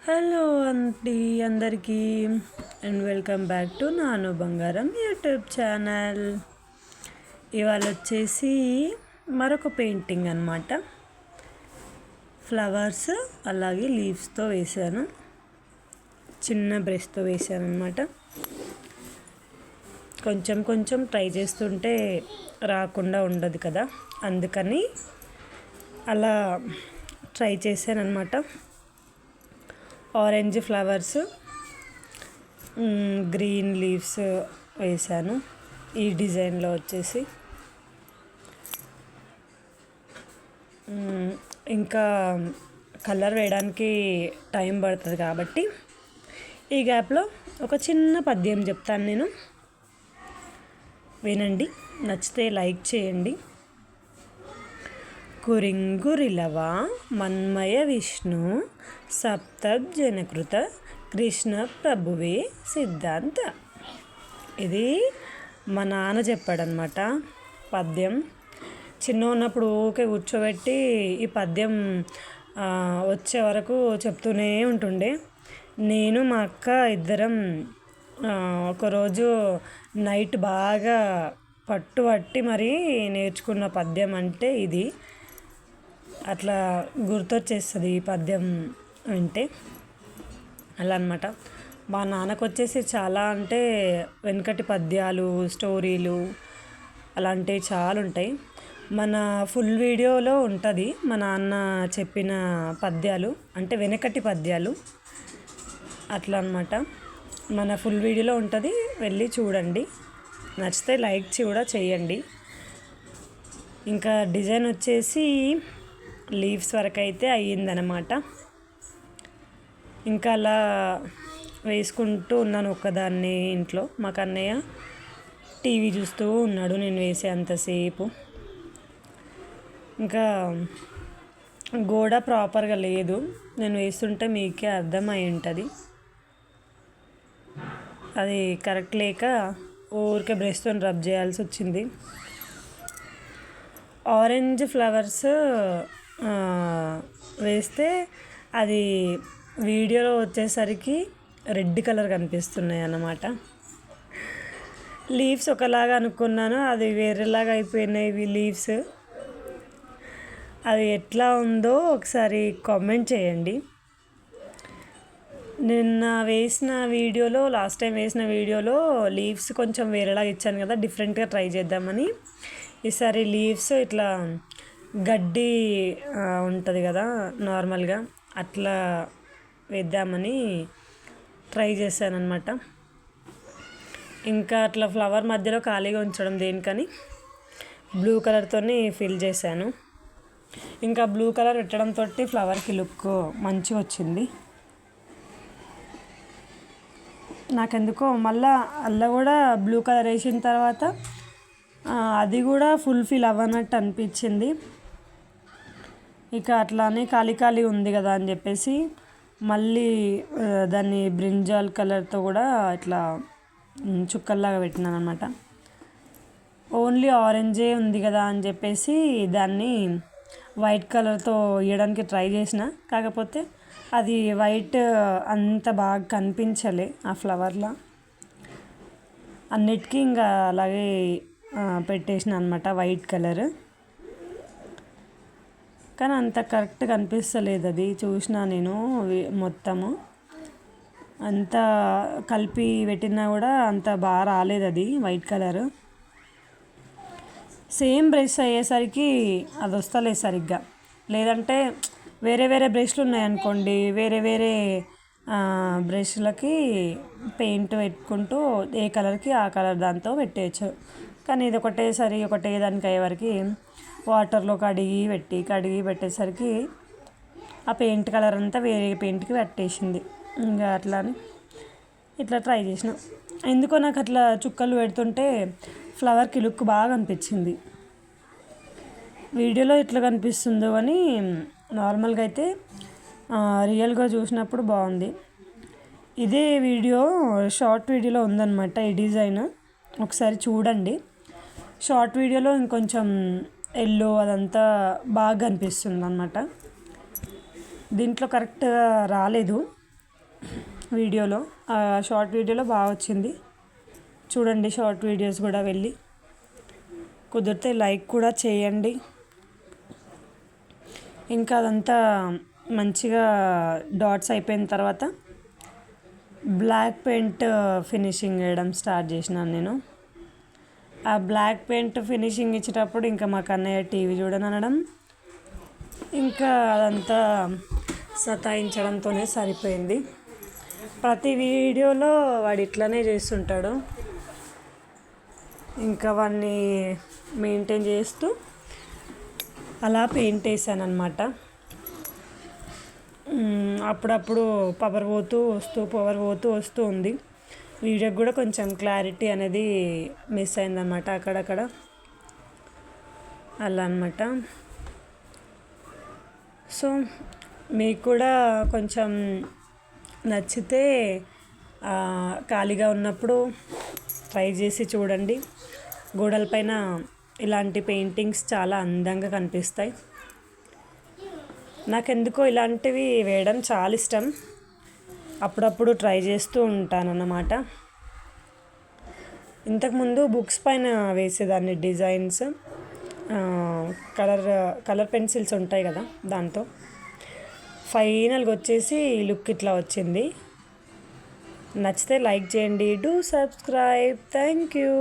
Hello అండి అందరికీ and welcome back to నాను బంగారం యూట్యూబ్ ఛానల్. ఇవాళ వచ్చేసి మరొక పెయింటింగ్ అన్నమాట. ఫ్లవర్స్ అలాగే లీవ్స్తో వేశాను, చిన్న బ్రష్తో వేశాను అన్నమాట. కొంచెం కొంచెం ట్రై చేస్తుంటే రాకుండా ఉండదు కదా, అందుకని అలా ట్రై చేశాను అన్నమాట. ఆరెంజ్ ఫ్లవర్స్, గ్రీన్ లీవ్స్ వేసాను ఈ డిజైన్లో వచ్చేసి. ఇంకా కలర్ వేయడానికి టైం పడుతుంది కాబట్టి ఈ గ్యాప్లో ఒక చిన్న పద్యం చెప్తాను నేను, వినండి. నచ్చితే లైక్ చేయండి. కురింగురిలవ మన్మయ విష్ణు సప్తజనకృత కృష్ణ ప్రభువే సిద్ధాంత. ఇది మా నాన్న చెప్పాడనమాట పద్యం. చిన్న ఉన్నప్పుడు ఊకే కూర్చోబెట్టి ఈ పద్యం వచ్చే వరకు చెప్తూనే ఉంటుండే. నేను మా అక్క ఇద్దరం ఒకరోజు నైట్ బాగా పట్టుబట్టి మరీ నేర్చుకున్న పద్యం అంటే ఇది. అట్లా గుర్తొచ్చేస్తుంది ఈ పద్యం అంటే, అలా అనమాట. మా నాన్నకు వచ్చేసి చాలా అంటే వెనకటి పద్యాలు, స్టోరీలు అలాంటివి చాలా ఉంటాయి. మన ఫుల్ వీడియోలో ఉంటుంది మా నాన్న చెప్పిన పద్యాలు, అంటే వెనకటి పద్యాలు అట్లా అనమాట. మన ఫుల్ వీడియోలో ఉంటుంది, వెళ్ళి చూడండి. నచ్చితే లైక్ కూడా చేయండి. ఇంకా డిజైన్ వచ్చేసి లీవ్స్ వరకు అయితే అయ్యిందనమాట. ఇంకా అలా వేసుకుంటూ ఉన్నాను ఒక్కదాన్ని ఇంట్లో. మా కన్నయ్య టీవీ చూస్తూ ఉన్నాడు నేను వేసే అంతసేపు. ఇంకా గోడ ప్రాపర్గా లేదు, నేను వేస్తుంటే మీకే అర్థమై ఉంటుంది. అది కరెక్ట్ లేక ఊరికే బ్రష్తో రబ్ చేయాల్సి వచ్చింది. ఆరెంజ్ ఫ్లవర్స్ వేస్తే అది వీడియోలో వచ్చేసరికి రెడ్ కలర్ కనిపిస్తున్నాయి అన్నమాట. లీవ్స్ ఒకలాగా అనుకున్నాను, అది వేరేలాగా అయిపోయినాయి ఇవి లీవ్స్. అది ఎట్లా ఉందో ఒకసారి కామెంట్ చేయండి. నిన్న వేసిన వీడియోలో, లాస్ట్ టైం వేసిన వీడియోలో లీవ్స్ కొంచెం వేరేలాగా ఇచ్చాను కదా, డిఫరెంట్గా ట్రై చేద్దామని. ఈసారి లీవ్స్ ఇట్లా గడ్డి ఉంటుంది కదా నార్మల్గా, అట్లా వేద్దామని ట్రై చేశాను అనమాట. ఇంకా అట్లా ఫ్లవర్ మధ్యలో ఖాళీగా ఉంచడం దేనికని బ్లూ కలర్తో ఫిల్ చేశాను. ఇంకా బ్లూ కలర్ పెట్టడంతో ఫ్లవర్కి లుక్ మంచిగా వచ్చింది. నాకెందుకో మళ్ళీ అల్ల కూడా బ్లూ కలర్ వేసిన తర్వాత అది కూడా ఫుల్ఫిల్ అవ్వనట్టు అనిపించింది. ఇక అట్లానే ఖాళీ ఉంది కదా అని చెప్పేసి మళ్ళీ దాన్ని బ్రింజాల్ కలర్తో కూడా ఇట్లా చుక్కల్లాగా పెట్టినాను అనమాట. ఓన్లీ ఆరెంజే ఉంది కదా అని చెప్పేసి దాన్ని వైట్ కలర్తో వేయడానికి ట్రై చేసిన, కాకపోతే అది వైట్ అంత బాగా కనిపించలే ఆ ఫ్లవర్లో. అన్నిటికీ ఇంకా అలాగే పెట్టేసిన అనమాట వైట్ కలర్. కానీ అంత కరెక్ట్ కనిపిస్తలేదు, అది చూసిన నేను మొత్తము అంత కలిపి పెట్టినా కూడా అంత బాగా రాలేదు అది వైట్ కలర్. సేమ్ బ్రష్ అయ్యేసరికి అది వస్తలేదు సరిగ్గా. లేదంటే వేరే వేరే బ్రష్లు ఉన్నాయనుకోండి, వేరే వేరే బ్రష్లకి పెయింట్ పెట్టుకుంటూ ఏ కలర్కి ఆ కలర్ దాంతో పెట్టేయచ్చు. కానీ ఇది ఒకటే దానికి అయ్యేవరకు వాటర్లో కడిగి పెట్టేసరికి ఆ పెయింట్ కలర్ అంతా వేరే పెయింట్కి పెట్టేసింది. ఇంకా అట్లా అని ఇట్లా ట్రై చేసిన. ఎందుకో నాకు అట్లా చుక్కలు పెడుతుంటే ఫ్లవర్కి లుక్ బాగా అనిపించింది. వీడియోలో ఎట్లా కనిపిస్తుందో అని నార్మల్గా అయితే రియల్గా చూసినప్పుడు బాగుంది. ఇదే వీడియో షార్ట్ వీడియోలో ఉందన్నమాట ఈ డిజైన్, ఒకసారి చూడండి. షార్ట్ వీడియోలో ఇంకొంచెం ఎల్లో అదంతా బాగా అనిపిస్తుంది అన్నమాట. దీంట్లో కరెక్ట్గా రాలేదు, వీడియోలో, ఆ షార్ట్ వీడియోలో బాగా వచ్చింది. చూడండి షార్ట్ వీడియోస్ కూడా వెళ్ళి, కుదిరితే లైక్ కూడా చేయండి. ఇంకా అదంతా మంచిగా డాట్స్ అయిపోయిన తర్వాత బ్లాక్ పెయింట్ ఫినిషింగ్ వేయడం స్టార్ట్ చేసినాను నేను. ఆ బ్లాక్ పెయింట్ ఫినిషింగ్ ఇచ్చేటప్పుడు ఇంకా మా కన్నయ్య టీవీ చూడనడం, ఇంకా అదంతా సతాయించడంతోనే సరిపోయింది. ప్రతి వీడియోలో వాడు ఇట్లనే చేస్తుంటాడు. ఇంకా వాడిని మెయింటైన్ చేస్తూ అలా పెయింట్ వేసాను అనమాట. అప్పుడప్పుడు పవర్ పోతూ వస్తూ ఉంది. వీడియోకి కూడా కొంచెం క్లారిటీ అనేది మిస్ అయిందన్నమాట అక్కడక్కడ, అలా అనమాట. సో మీకు కూడా కొంచెం నచ్చితే ఖాళీగా ఉన్నప్పుడు ట్రై చేసి చూడండి. గోడలపైన ఇలాంటి పెయింటింగ్స్ చాలా అందంగా కనిపిస్తాయి. నాకెందుకో ఇలాంటివి వేయడం చాలా ఇష్టం. అప్పుడప్పుడు ట్రై చేస్తూ ఉంటానన్నమాట. ఇంతకుముందు బుక్స్ పైన వేసేదాన్ని డిజైన్స్, కలర్ పెన్సిల్స్ ఉంటాయి కదా, దాంతో. ఫైనల్గా వచ్చేసి లుక్ ఇట్లా వచ్చింది. నచ్చితే లైక్ చేయండి. Do subscribe. Thank you.